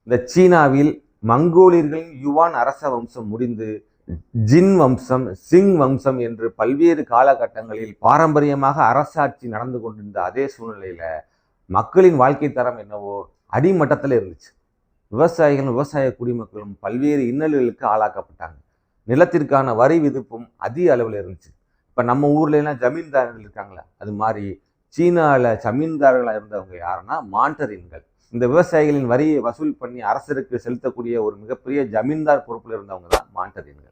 இந்த சீனாவில் மங்கோலியர்களின் யுவான் அரச வம்சம் முடிந்து ஜின் வம்சம், சிங் வம்சம் என்று பல்வேறு காலகட்டங்களில் பாரம்பரியமாக அரசாட்சி நடந்து கொண்டிருந்த அதே சூழ்நிலையில மக்களின் வாழ்க்கை தரம் என்னவோ அடிமட்டத்தில் இருந்துச்சு. விவசாயிகளும் விவசாய குடிமக்களும் பல்வேறு இன்னல்களுக்கு ஆளாக்கப்பட்டாங்க. நிலத்திற்கான வரி விதிப்பும் அதிக அளவில் இருந்துச்சு. இப்போ நம்ம ஊர்ல எல்லாம் ஜமீன்தார்கள் இருக்காங்களா, அது மாதிரி சீனாவில் ஜமீன்தார்களாக இருந்தவங்க யாருன்னா மாண்டரின்கள். இந்த விவசாயிகளின் வரியை வசூல் பண்ணி அரசருக்கு செலுத்தக்கூடிய ஒரு மிகப்பெரிய ஜமீன்தார் பொறுப்பில் இருந்தவங்க தான் மாண்டரின்கள்.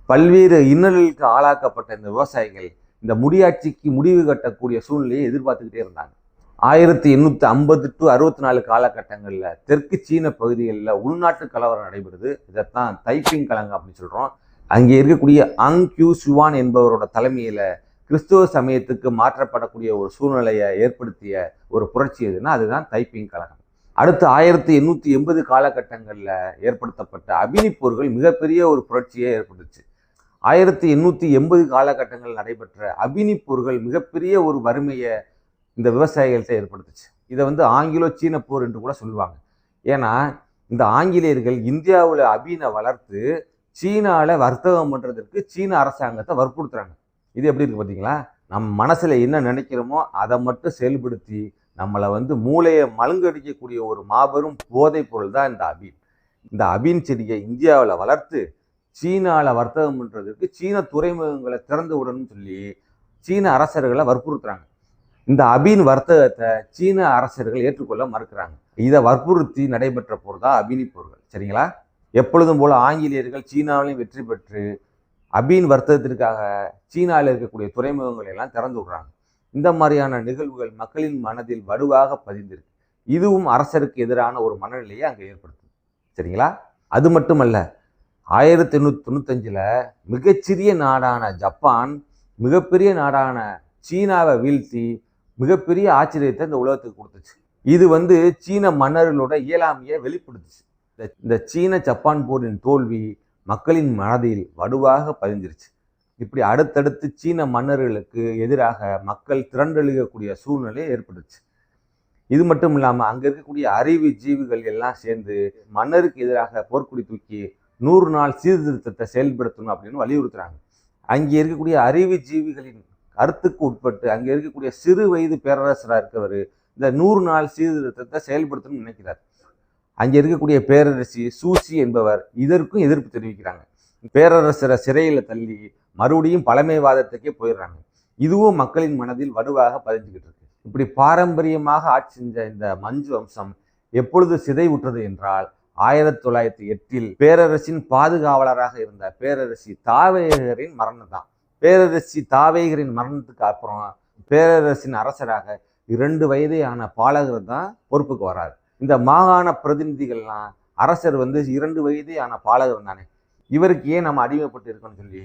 பல்வேறு இன்னல்களுக்கு ஆளாக்கப்பட்ட இந்த விவசாயிகள் இந்த முடியாட்சிக்கு முடிவு கட்டக்கூடிய சூழ்நிலையை எதிர்பார்த்துக்கிட்டே இருந்தாங்க. 1850 to 64 காலகட்டங்களில் தெற்கு சீன பகுதிகளில் உள்நாட்டு கலவரம் நடைபெறுது. இதைத்தான் தைப்பிங் கலகம் அப்படின்னு சொல்கிறோம். அங்கே இருக்கக்கூடிய அங் கியூ சுவான் என்பவரோட தலைமையில் கிறிஸ்துவ சமயத்துக்கு மாற்றப்படக்கூடிய ஒரு சூழ்நிலையை ஏற்படுத்திய ஒரு புரட்சி எதுன்னா அதுதான் தைப்பிங் கலகம். அடுத்து 1880 காலகட்டங்களில் ஏற்படுத்தப்பட்ட அபினி போர்கள் மிகப்பெரிய ஒரு புரட்சியை ஏற்படுத்துச்சு. 1880 காலகட்டங்களில் நடைபெற்ற அபினி போர்கள் மிகப்பெரிய ஒரு வறுமையை இந்த விவசாயிகள்கிட்ட ஏற்படுத்துச்சு. இதை ஆங்கிலோ சீன போர் என்று கூட சொல்லுவாங்க. ஏன்னா இந்த ஆங்கிலேயர்கள் இந்தியாவில் அபினை வளர்த்து சீனாவில் வர்த்தகம் பண்ணுறதுக்கு சீன அரசாங்கத்தை வற்புறுத்துறாங்க. இது எப்படி இருக்கு பார்த்தீங்களா? நம்ம மனசில் என்ன நினைக்கிறோமோ அதை மட்டும் செயல்படுத்தி நம்மளை மூளையை மழுங்கடிக்கக்கூடிய ஒரு மாபெரும் போதைப் பொருள் தான் இந்த அபின். இந்த அபின் செடியை இந்தியாவில் வளர்த்து சீனாவில் வர்த்தகம் பண்ணுறதுக்கு சீன துறைமுகங்களை திறந்து விடணும்னு சொல்லி சீன அரசர்களை வற்புறுத்துறாங்க. இந்த அபின் வர்த்தகத்தை சீன அரசர்கள் ஏற்றுக்கொள்ள மறுக்கிறாங்க. இதை வற்புறுத்தி நடைபெற்ற போர் தான் அபினி போர்கள். சரிங்களா? எப்பொழுதும் போல ஆங்கிலேயர்கள் சீனாவிலையும் வெற்றி பெற்று அபின் வர்த்தகத்திற்காக சீனாவில் இருக்கக்கூடிய துறைமுகங்களை எல்லாம் திறந்து விடுறாங்க. இந்த மாதிரியான நிகழ்வுகள் மக்களின் மனதில் வலுவாக பதிந்திருக்கு. இதுவும் அரசருக்கு எதிரான ஒரு மனநிலையை அங்கே ஏற்படுத்தும். சரிங்களா? அது மட்டுமல்ல, 1895 மிகச்சிறிய நாடான ஜப்பான் மிகப்பெரிய நாடான சீனாவை வீழ்த்தி மிகப்பெரிய ஆச்சரியத்தை இந்த உலகத்துக்கு கொடுத்துச்சு. இது சீன மன்னர்களோட இயலாமையை வெளிப்படுத்துச்சு. இந்த சீன ஜப்பான் போரின் தோல்வி மக்களின் மனதில் வலுவாக பதிஞ்சிருச்சு. இப்படி அடுத்தடுத்து சீன மன்னர்களுக்கு எதிராக மக்கள் திரண்டெழுகக்கூடிய சூழ்நிலை ஏற்பட்டுச்சு. இது மட்டும் இல்லாமல் அங்கே இருக்கக்கூடிய அறிவு ஜீவிகள் எல்லாம் சேர்ந்து மன்னருக்கு எதிராக போர்க்குடி தூக்கி 100 நாள் சீர்திருத்தத்தை செயல்படுத்தணும் அப்படின்னு வலியுறுத்துறாங்க. அங்கே இருக்கக்கூடிய அறிவு ஜீவிகளின் கருத்துக்கு உட்பட்டு அங்கே இருக்கக்கூடிய சிறு வயது பேரரசராக இருக்கவர் இந்த 100 நாள் சீர்திருத்தத்தை செயல்படுத்தணும்னு நினைக்கிறார். அங்கே இருக்கக்கூடிய பேரரசி சூசி என்பவர் இதற்கும் எதிர்ப்பு தெரிவிக்கிறாங்க. பேரரசரை சிறையில் தள்ளி மறுபடியும் பழமைவாதத்துக்கே போயிடுறாங்க. இதுவும் மக்களின் மனதில் வலுவாக பதிஞ்சுக்கிட்டு இருக்கு. இப்படி பாரம்பரியமாக ஆட்சி செஞ்ச இந்த மஞ்சு வம்சம் எப்பொழுது சிதைவுற்றது என்றால் 1908 பேரரசின் பாதுகாவலராக இருந்த பேரரசி தாவேகரின் மரணம் தான். பேரரசி தாவேகரின் மரணத்துக்கு அப்புறம் பேரரசின் அரசராக 2 வயதேயான பாலகர் தான் பொறுப்புக்கு வராரு. இந்த மாகாண பிரதிநிதிகள்லாம் அரசர் 2 வயதேயான பாலகர் தானே, இவருக்கு ஏன் நம்ம அடிமைப்பட்டு இருக்கோம்னு சொல்லி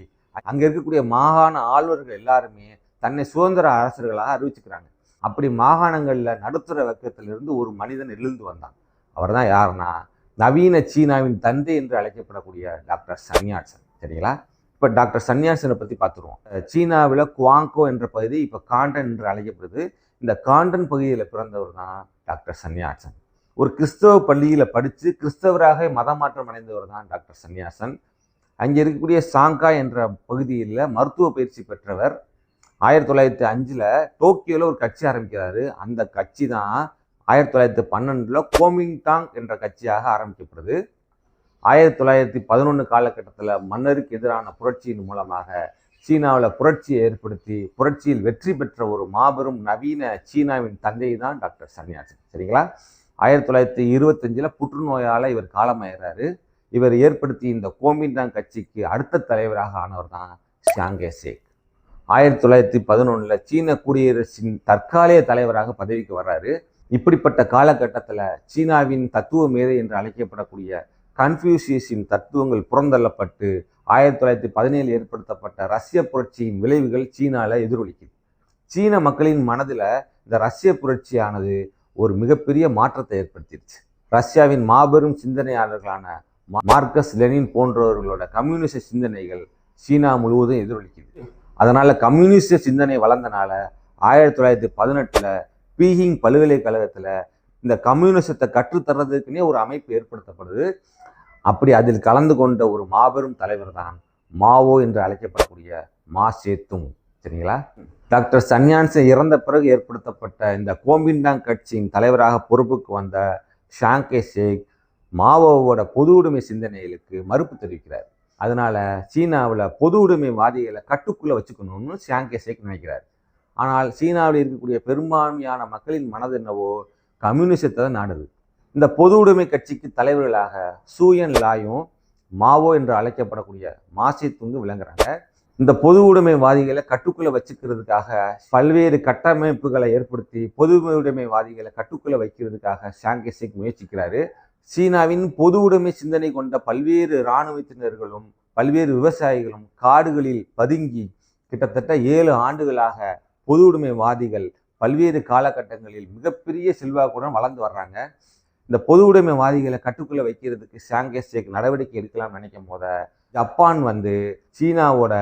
அங்க இருக்கக்கூடிய மாகாண ஆளுநர்கள் எல்லாருமே தன்னை சுதந்திர அரசர்களாக அறிவிச்சுக்கிறாங்க. அப்படி மாகாணங்கள்ல நடுத்தர வர்க்கத்திலிருந்து ஒரு மனிதன் எழுந்து வந்தான். அவர் தான் யாருன்னா நவீன சீனாவின் தந்தை என்று அழைக்கப்படக்கூடிய டாக்டர் சன்யாட்சன். சரிங்களா? இப்போ டாக்டர் சன்யாட்சனை பற்றி பார்த்துருவோம். சீனாவில் குவாங்கோ என்ற பகுதி இப்போ காண்டன் என்று அழைக்கப்படுது. இந்த காண்டன் பகுதியில் பிறந்தவர் தான் டாக்டர் சன்யாட்சன். ஒரு கிறிஸ்தவ பள்ளியில் படித்து கிறிஸ்தவராக மதமாற்றம் அடைந்தவர் தான் டாக்டர் சன்யாசன். அங்கே இருக்கக்கூடிய சாங்காய் என்ற பகுதியில் மருத்துவ பயிற்சி பெற்றவர். 1905 டோக்கியோவில் ஒரு கட்சி ஆரம்பிக்கிறாரு. அந்த கட்சி தான் 1912 கோமிங்டாங் என்ற கட்சியாக ஆரம்பிக்கப்படுது. 1911 காலகட்டத்தில் மன்னருக்கு எதிரான புரட்சியின் மூலமாக சீனாவில் புரட்சியை ஏற்படுத்தி புரட்சியில் வெற்றி பெற்ற ஒரு மாபெரும் நவீன சீனாவின் தந்தை தான் டாக்டர் சன்யாசன். சரிங்களா? 1925 புற்றுநோயால் இவர் காலமாயிறாரு. இவர் ஏற்படுத்தி இந்த கோமிண்டாங் கட்சிக்கு அடுத்த தலைவராக ஆனவர் தான் ஷாங்கே சேக். 1911 சீன குடியரசின் தற்காலிக தலைவராக பதவிக்கு வர்றாரு. இப்படிப்பட்ட காலகட்டத்தில் சீனாவின் தத்துவ மேதை என்று அழைக்கப்படக்கூடிய கன்ஃபியூசியஸின் தத்துவங்கள் புறந்தள்ளப்பட்டு 1917 ஏற்படுத்தப்பட்ட ரஷ்ய புரட்சியின் விளைவுகள் சீனாவில் எதிரொலிக்குது. சீன மக்களின் மனதில் இந்த ரஷ்ய புரட்சியானது ஒரு மிகப்பெரிய மாற்றத்தை ஏற்படுத்திடுச்சு. ரஷ்யாவின் மாபெரும் சிந்தனையாளர்களான மார்க்கஸ் லெனின் போன்றவர்களோட கம்யூனிச சிந்தனைகள் சீனா முழுவதும் எதிரொலிக்குது. அதனால கம்யூனிஸ்ட் சிந்தனை வளர்ந்தனால 1918 பீஜிங் பல்கலைக்கழகத்தில் இந்த கம்யூனிசத்தை கற்றுத்தர்றதுக்குன்னே ஒரு அமைப்பு ஏற்படுத்தப்படுது. அப்படி அதில் கலந்து கொண்ட ஒரு மாபெரும் தலைவர் தான் மாவோ என்று அழைக்கப்படக்கூடிய மா சேத்துங். சரிங்களா? டாக்டர் சன்யான்சன் இறந்த பிறகு ஏற்படுத்தப்பட்ட இந்த கோமிண்டாங் கட்சியின் தலைவராக பொறுப்புக்கு வந்த ஷாங்கே சேக் மாவோவோட பொது உடைமை சிந்தனைகளுக்கு மறுப்பு தெரிவிக்கிறார். அதனால சீனாவில் பொது உடைமைவாதிகளை கட்டுக்குள்ளே வச்சுக்கணும்னு ஷாங்கே சேக் நினைக்கிறார். ஆனால் சீனாவில் இருக்கக்கூடிய பெரும்பான்மையான மக்களின் மனது என்னவோ கம்யூனிசத்தை தான் நாடுது. இந்த பொது உடைமை கட்சிக்கு தலைவர்களாக சூயன் லாயும் மாவோ என்று அழைக்கப்படக்கூடிய மாசேத்துங்கு விளங்குறாங்க. இந்த பொது உடைமைவாதிகளை கட்டுக்குள்ளே வச்சுக்கிறதுக்காக பல்வேறு கட்டமைப்புகளை ஏற்படுத்தி பொது உடைமைவாதிகளை கட்டுக்குள்ளே வைக்கிறதுக்காக ஷாங்கே சேக் முயற்சிக்கிறாரு. சீனாவின் பொது உடைமை சிந்தனை கொண்ட பல்வேறு இராணுவத்தினர்களும் பல்வேறு விவசாயிகளும் காடுகளில் பதுங்கி கிட்டத்தட்ட 7 ஆண்டுகளாக பொது உடைமைவாதிகள் பல்வேறு காலகட்டங்களில் மிகப்பெரிய செல்வாக்குடன் வளர்ந்து வர்றாங்க. இந்த பொது உடைமைவாதிகளை கட்டுக்குள்ளே வைக்கிறதுக்கு ஷாங்கே சேக் நடவடிக்கை எடுக்கலாம்னு நினைக்கும் போத ஜப்பான் சீனாவோட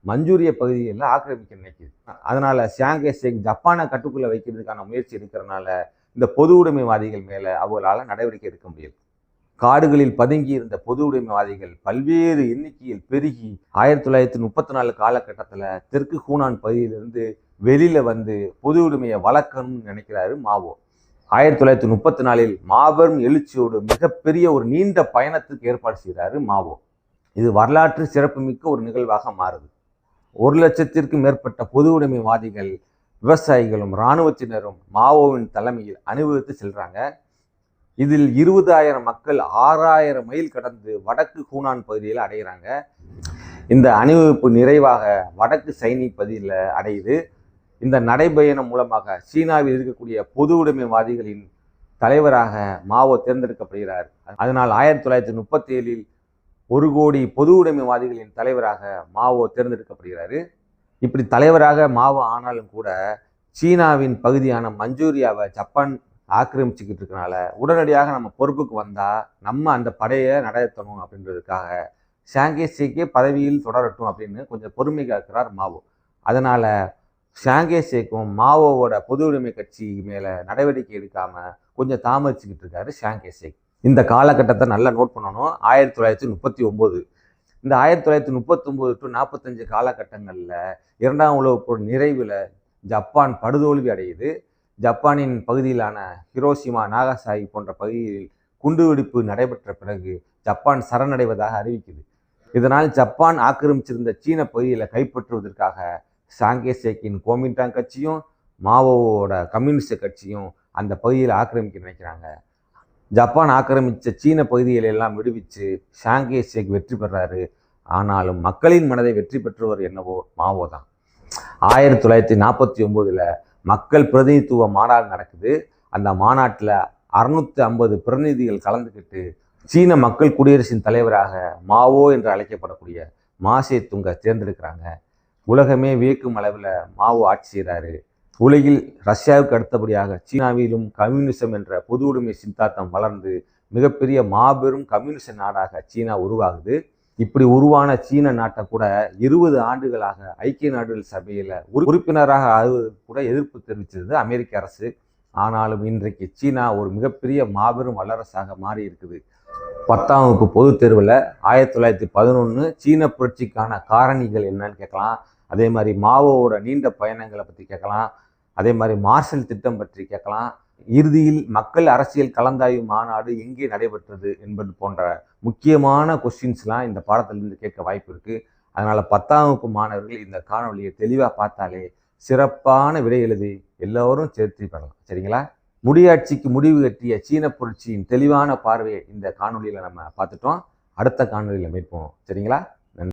மஞ்சூரிய பகுதியில் ஆக்கிரமிக்க நினைக்குது. அதனால ஷாங்கே சேக் ஜப்பானை கட்டுக்குள்ளே வைக்கிறதுக்கான முயற்சி எடுக்கிறதுனால இந்த பொது உடைமைவாதிகள் மேலே அவங்களால நடவடிக்கை எடுக்க முடியல. காடுகளில் பதுங்கி இருந்த பொது உடைமைவாதிகள் பல்வேறு எண்ணிக்கையில் பெருகி 1934 காலகட்டத்தில் தெற்கு ஹூனான் பகுதியிலிருந்து வெளியில் பொது உடைமையை வளர்க்கணும்னு நினைக்கிறாரு மாவோ. 1934 மாபெரும் எழுச்சியோடு மிகப்பெரிய ஒரு நீண்ட பயணத்துக்கு ஏற்பாடு செய்கிறாரு மாவோ. இது வரலாற்று சிறப்புமிக்க ஒரு நிகழ்வாக மாறுது. 1,00,000க்கும் மேற்பட்ட பொது உடைமைவாதிகள் விவசாயிகளும் இராணுவத்தினரும் மாவோவின் தலைமையில் அணிவகுத்து செல்றாங்க. இதில் 20,000 மக்கள் 6,000 மைல் கடந்து வடக்கு ஹூனான் பகுதியில் அடைகிறாங்க. இந்த அணிவகுப்பு நிறைவாக வடக்கு சைனிக் பகுதியில் அடையுது. இந்த நடைபயணம் மூலமாக சீனாவில் இருக்கக்கூடிய பொது உடைமைவாதிகளின் தலைவராக மாவோ தேர்ந்தெடுக்கப்படுகிறார். அதனால் 1937 1 கோடி பொது உடைமைவாதிகளின் தலைவராக மாவோ தேர்ந்தெடுக்கப்படுகிறாரு. இப்படி தலைவராக மாவோ ஆனாலும் கூட சீனாவின் பகுதியான மஞ்சூரியாவை ஜப்பான் ஆக்கிரமிச்சுக்கிட்டு இருக்கனால உடனடியாக நம்ம பொறுப்புக்கு வந்தால் நம்ம அந்த படையை நடத்தணும் அப்படின்றதுக்காக ஷாங்கே சேக்கே பதவியில் தொடரட்டும் அப்படின்னு கொஞ்சம் பொறுமை காக்கிறார் மாவோ. அதனால் ஷாங்கே சேக்கும் மாவோவோட பொது உடைமை கட்சி மேலே நடவடிக்கை எடுக்காமல் கொஞ்சம் தாமதிச்சுக்கிட்டு இருக்காரு ஷாங்கே சேக். இந்த காலகட்டத்தை நல்லா நோட் பண்ணணும். 1939 இந்த 1939 to 45 காலகட்டங்களில் 2ஆம் உலகப் போர் நிறைவில் ஜப்பான் படுதோல்வி அடையுது. ஜப்பானின் பகுதியிலான ஹிரோஷிமா நாகசாகி போன்ற பகுதியில் குண்டுவெடிப்பு நடைபெற்ற பிறகு ஜப்பான் சரணடைவதாக அறிவிக்குது. இதனால் ஜப்பான் ஆக்கிரமிச்சிருந்த சீன பகுதியில் கைப்பற்றுவதற்காக ஷாங்கே சேக்கின் கோமிண்டாங் கட்சியும் மாவோவோட கம்யூனிஸ்ட் கட்சியும் அந்த பகுதியில் ஆக்கிரமிக்க நினைக்கிறாங்க. ஜப்பான் ஆக்கிரமித்த சீன பகுதிகளை எல்லாம் விடுவிச்சு ஷாங்கே சேக் வெற்றி பெறாரு. ஆனாலும் மக்களின் மனதை வெற்றி பெற்றவர் என்னவோ மாவோ தான். 1949 மக்கள் பிரதிநிதித்துவ மாநாடு நடக்குது. அந்த மாநாட்டில் 650 பிரதிநிதிகள் கலந்துக்கிட்டு சீன மக்கள் குடியரசின் தலைவராக மாவோ என்று அழைக்கப்படக்கூடிய மாசேதுங்கை தேர்ந்தெடுக்கிறாங்க. உலகமே வியக்கும் அளவில் மாவோ ஆட்சி செய்கிறாரு. உலகில் ரஷ்யாவுக்கு அடுத்தபடியாக சீனாவிலும் கம்யூனிசம் என்ற பொது உடைமை சித்தாந்தம் வளர்ந்து மிகப்பெரிய மாபெரும் கம்யூனிச நாடாக சீனா உருவாகுது. இப்படி உருவான சீன நாட்டை கூட 20 ஆண்டுகளாக ஐக்கிய நாடுகள் சபையில் உறுப்பினராக ஆகுவது கூட எதிர்ப்பு தெரிவித்தது அமெரிக்க அரசு. ஆனாலும் இன்றைக்கு சீனா ஒரு மிகப்பெரிய மாபெரும் வல்லரசாக மாறி இருக்குது. 10ஆம் வகுப்பு பொதுத் தேர்வில் 1911 சீன புரட்சிக்கான காரணிகள் என்னன்னு கேட்கலாம். அதே மாதிரி மாவோவோட நீண்ட பயணங்களை பற்றி கேட்கலாம். அதே மாதிரி மார்ஷல் திட்டம் பற்றி கேட்கலாம். இறுதியில் மக்கள் அரசியல் கலந்தாய்வு மாநாடு எங்கே நடைபெற்றது என்பது போன்ற முக்கியமான கொஸ்டின்ஸ்லாம் இந்த பாடத்திலிருந்து கேட்க வாய்ப்பு இருக்குது. அதனால் 10ஆம் வகுப்பு மாணவர்கள் இந்த காணொலியை தெளிவாக பார்த்தாலே சிறப்பான விடை எழுதி எல்லோரும் சேர்த்து பெறலாம். சரிங்களா? முடியாட்சிக்கு முடிவு கட்டிய சீன புரட்சியின் தெளிவான பார்வையை இந்த காணொலியில் நம்ம பார்த்துட்டோம். அடுத்த காணொலியில் மீட்போம். சரிங்களா?